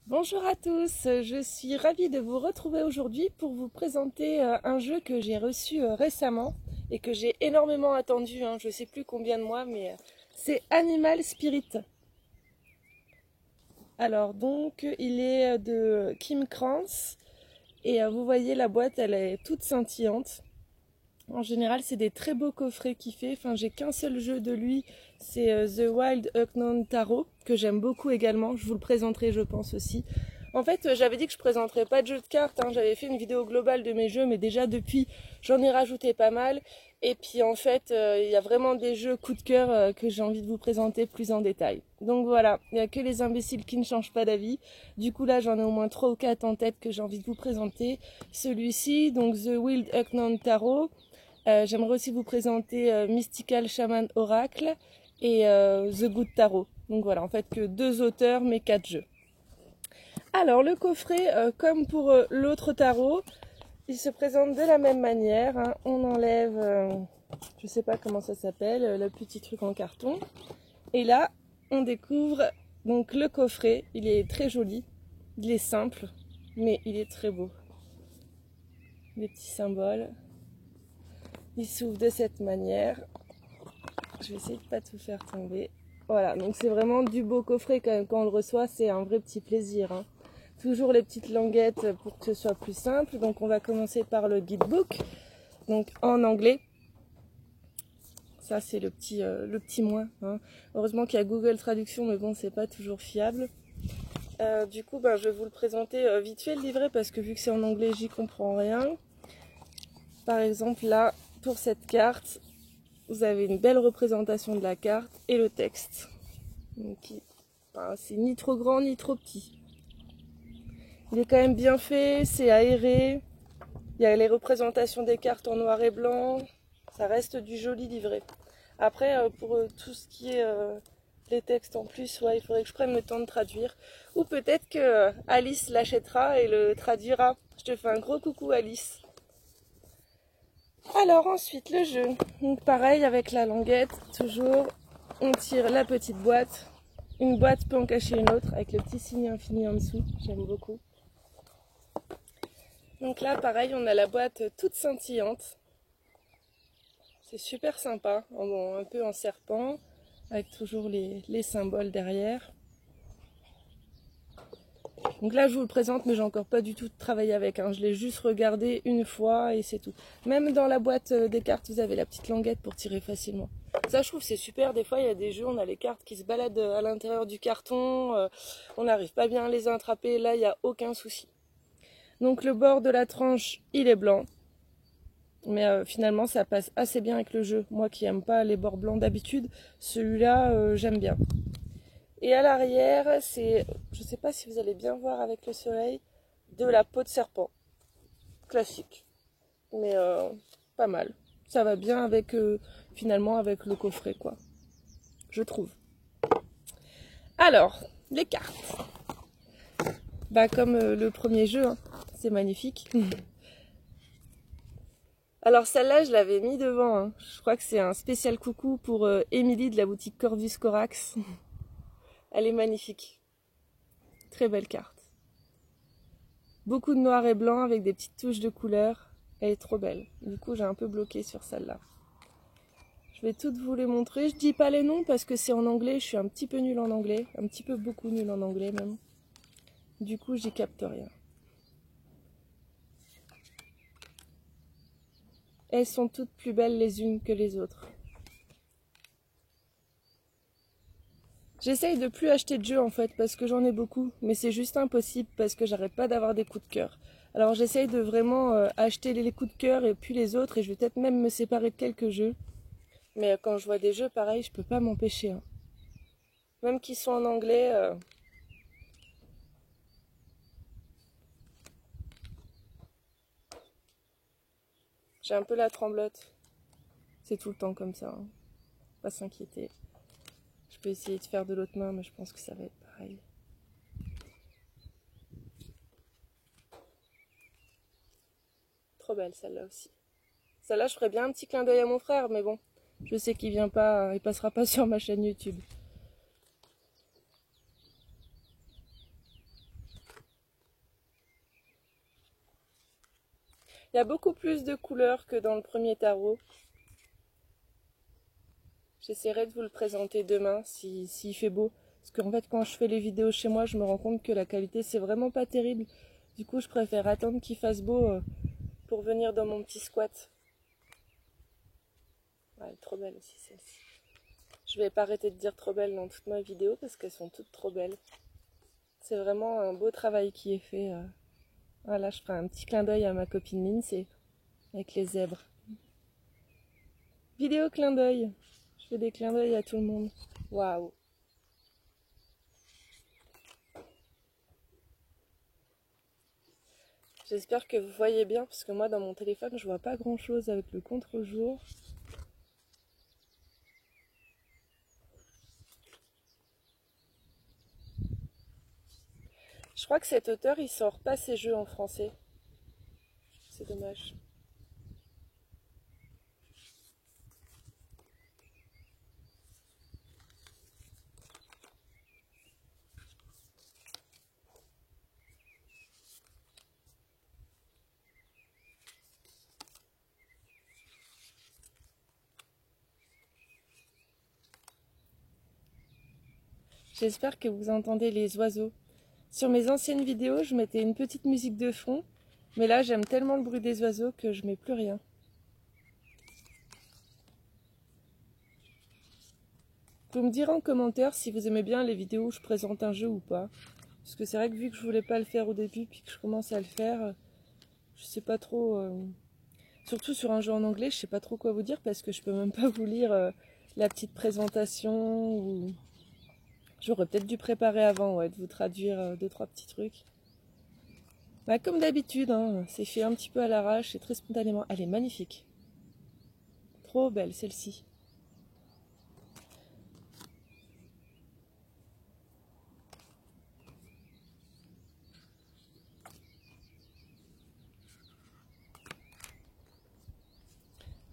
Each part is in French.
Bonjour à tous, je suis ravie de vous retrouver aujourd'hui pour vous présenter un jeu que j'ai reçu récemment et que j'ai énormément attendu, je ne sais plus combien de mois, mais c'est Animal Spirit. Alors donc il est de Kim Krans et vous voyez la boîte elle est toute scintillante. En général c'est des très beaux coffrets qu'il fait, enfin j'ai qu'un seul jeu de lui, c'est The Wild Unknown Tarot que j'aime beaucoup également, je vous le présenterai je pense aussi. En fait, j'avais dit que je présenterais pas de jeux de cartes, j'avais fait une vidéo globale de mes jeux, mais déjà depuis, j'en ai rajouté pas mal. Et puis en fait, il y a vraiment des jeux coup de cœur que j'ai envie de vous présenter plus en détail. Donc voilà, il n'y a que les imbéciles qui ne changent pas d'avis. Du coup là, j'en ai au moins 3 ou 4 en tête que j'ai envie de vous présenter. Celui-ci, donc The Wild Unknown Tarot. J'aimerais aussi vous présenter Mystical Shaman Oracle et The Good Tarot. Donc voilà, en fait que 2 auteurs mais 4 jeux. Alors le coffret, comme pour l'autre tarot, il se présente de la même manière. On enlève, je sais pas comment ça s'appelle, le petit truc en carton. Et là, on découvre donc le coffret. Il est très joli, il est simple, mais il est très beau. Les petits symboles. Il s'ouvre de cette manière. Je vais essayer de pas tout faire tomber. Voilà, donc c'est vraiment du beau coffret quand on le reçoit, c'est un vrai petit plaisir. Toujours les petites languettes pour que ce soit plus simple. Donc on va commencer par le guidebook, donc en anglais. Ça c'est le petit moins. Heureusement qu'il y a Google Traduction, mais bon c'est pas toujours fiable. Du coup je vais vous le présenter vite fait le livret parce que vu que c'est en anglais j'y comprends rien. Par exemple là pour cette carte, vous avez une belle représentation de la carte et le texte. C'est ni trop grand ni trop petit. Il est quand même bien fait, c'est aéré. Il y a les représentations des cartes en noir et blanc. Ça reste du joli livret. Après, pour tout ce qui est les textes en plus, il faudrait que je prenne le temps de traduire. Ou peut-être que Alice l'achètera et le traduira. Je te fais un gros coucou Alice. Alors ensuite le jeu. Donc pareil avec la languette, toujours. On tire la petite boîte. Une boîte peut en cacher une autre avec le petit signe infini en dessous. J'aime beaucoup. Donc là, pareil, on a la boîte toute scintillante. C'est super sympa, un peu en serpent, avec toujours les symboles derrière. Donc là, je vous le présente, mais j'ai encore pas du tout travaillé avec. Je l'ai juste regardé une fois et c'est tout. Même dans la boîte des cartes, vous avez la petite languette pour tirer facilement. Ça, je trouve, c'est super. Des fois, il y a des jeux, on a les cartes qui se baladent à l'intérieur du carton. On n'arrive pas bien à les attraper. Là, il n'y a aucun souci. Donc le bord de la tranche, il est blanc. Mais finalement, ça passe assez bien avec le jeu. Moi qui n'aime pas les bords blancs d'habitude, celui-là, j'aime bien. Et à l'arrière, c'est, je ne sais pas si vous allez bien voir avec le soleil, de la peau de serpent. Classique. Mais pas mal. Ça va bien avec, finalement, avec le coffret, quoi. Je trouve. Alors, les cartes. Comme le premier jeu, c'est magnifique. Alors celle-là, je l'avais mis devant. Je crois que c'est un spécial coucou pour Émilie de la boutique Corvus Corax. Elle est magnifique. Très belle carte. Beaucoup de noir et blanc avec des petites touches de couleur. Elle est trop belle. Du coup, j'ai un peu bloqué sur celle-là. Je vais toutes vous les montrer. Je dis pas les noms parce que c'est en anglais. Je suis un petit peu nulle en anglais. Un petit peu beaucoup nulle en anglais même. Du coup, j'y capte rien. Elles sont toutes plus belles les unes que les autres. J'essaye de plus acheter de jeux en fait parce que j'en ai beaucoup, mais c'est juste impossible parce que j'arrête pas d'avoir des coups de cœur. Alors j'essaye de vraiment acheter les coups de cœur et puis les autres et je vais peut-être même me séparer de quelques jeux. Mais quand je vois des jeux pareils, je peux pas m'empêcher. Même qu'ils sont en anglais. J'ai un peu la tremblote. C'est tout le temps comme ça. Pas s'inquiéter. Je peux essayer de faire de l'autre main, mais je pense que ça va être pareil. Trop belle celle-là aussi. Celle-là, je ferais bien un petit clin d'œil à mon frère, mais bon, je sais qu'il vient pas, il passera pas sur ma chaîne YouTube. Il y a beaucoup plus de couleurs que dans le premier tarot. J'essaierai de vous le présenter demain s'il fait beau. Parce qu'en fait, quand je fais les vidéos chez moi, je me rends compte que la qualité, c'est vraiment pas terrible. Du coup, je préfère attendre qu'il fasse beau pour venir dans mon petit squat. Ouais, elle est trop belle aussi, celle-ci. Je vais pas arrêter de dire trop belle dans toute ma vidéo parce qu'elles sont toutes trop belles. C'est vraiment un beau travail qui est fait. Voilà, je ferai un petit clin d'œil à ma copine Lindsay avec les zèbres. Vidéo clin d'œil. Je fais des clins d'œil à tout le monde. Waouh! J'espère que vous voyez bien parce que moi dans mon téléphone je vois pas grand chose avec le contre-jour. Je crois que cet auteur il sort pas ses jeux en français. C'est dommage. J'espère que vous entendez les oiseaux. Sur mes anciennes vidéos, je mettais une petite musique de fond, mais là j'aime tellement le bruit des oiseaux que je mets plus rien. Vous me direz en commentaire si vous aimez bien les vidéos où je présente un jeu ou pas. Parce que c'est vrai que vu que je voulais pas le faire au début, puis que je commence à le faire, je sais pas trop... Surtout sur un jeu en anglais, je sais pas trop quoi vous dire parce que je peux même pas vous lire la petite présentation ou... J'aurais peut-être dû préparer avant, ouais, de vous traduire 2-3 petits trucs. Bah, comme d'habitude, hein, c'est fait un petit peu à l'arrache et très spontanément. Elle est magnifique. Trop belle celle-ci.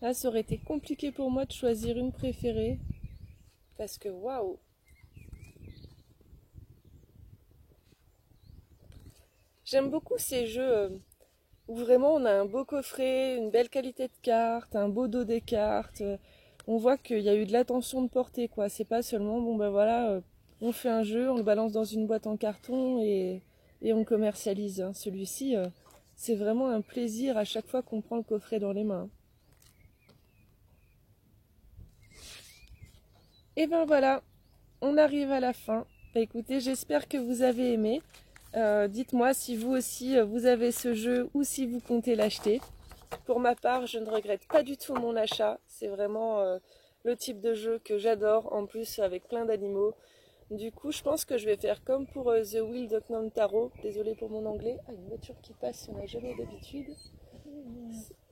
Là, ça aurait été compliqué pour moi de choisir une préférée. Parce que waouh! J'aime beaucoup ces jeux où vraiment on a un beau coffret, une belle qualité de cartes, un beau dos des cartes. On voit qu'il y a eu de l'attention de portée, quoi. C'est pas seulement, bon ben voilà, on fait un jeu, on le balance dans une boîte en carton et on commercialise. Hein. Celui-ci, c'est vraiment un plaisir à chaque fois qu'on prend le coffret dans les mains. Et ben voilà, on arrive à la fin. Bah, écoutez, j'espère que vous avez aimé. Dites-moi si vous aussi vous avez ce jeu ou si vous comptez l'acheter. Pour ma part, je ne regrette pas du tout mon achat. C'est vraiment le type de jeu que j'adore, en plus avec plein d'animaux. Du coup, je pense que je vais faire comme pour The Wild Unknown Tarot. Désolée pour mon anglais. Ah, une voiture qui passe, on n'a jamais d'habitude.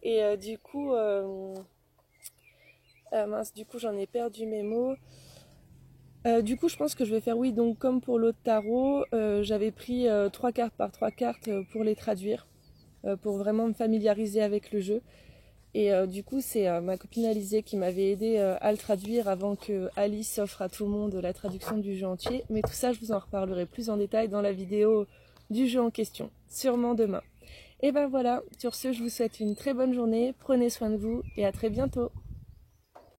Et mince, du coup, j'en ai perdu mes mots. Du coup, je pense que je vais faire, oui, donc comme pour l'autre tarot, j'avais pris 3 cartes par 3 cartes pour les traduire, pour vraiment me familiariser avec le jeu. Et du coup, c'est ma copine Alizée qui m'avait aidé à le traduire avant que Alice offre à tout le monde la traduction du jeu entier. Mais tout ça, je vous en reparlerai plus en détail dans la vidéo du jeu en question, sûrement demain. Et ben voilà, sur ce, je vous souhaite une très bonne journée, prenez soin de vous et à très bientôt.